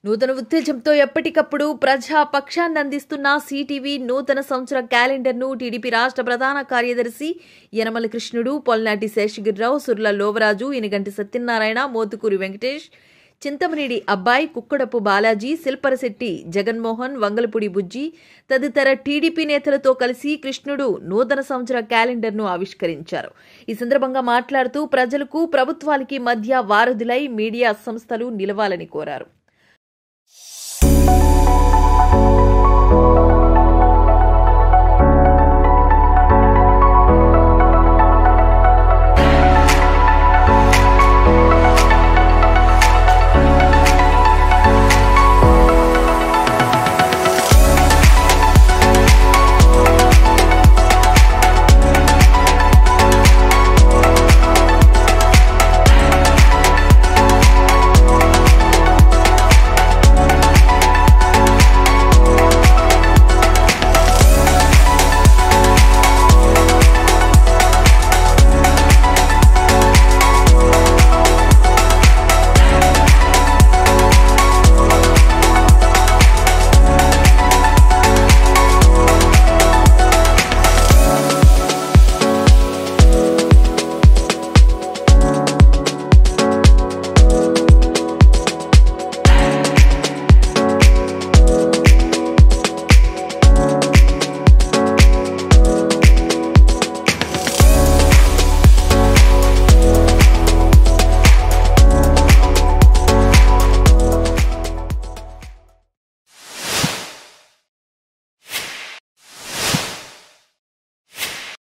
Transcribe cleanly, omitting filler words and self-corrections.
నూతన ఉత్తేజంతో ఎప్పటికప్పుడు ప్రజా పక్షాన్ని అందిస్తున్న సిటీవీ నూతన సంవత్సర క్యాలెండర్ను టీడీపీ రాష్ట్ర ప్రధాన కార్యదర్శి యనమల కృష్ణుడు, పొల్నాటి శేషగిరిరావు, సుర్ల లోవరాజు, ఇనిగంటి సత్యనారాయణ, మోతుకూరి వెంకటేష్, చింతమనేడి అబ్బాయి, కుక్కడపు బాలాజీ, శిల్పరశెట్టి జగన్మోహన్, వంగలపూడి బుజ్జి తదితర టీడీపీ నేతలతో కలిసి కృష్ణుడు నూతన సంవత్సర క్యాలెండర్ను ఆవిష్కరించారు. ఈ సందర్భంగా మాట్లాడుతూ ప్రజలకు, ప్రభుత్వాలకి మధ్య వారధులై మీడియా సంస్థలు నిలవాలని కోరారు.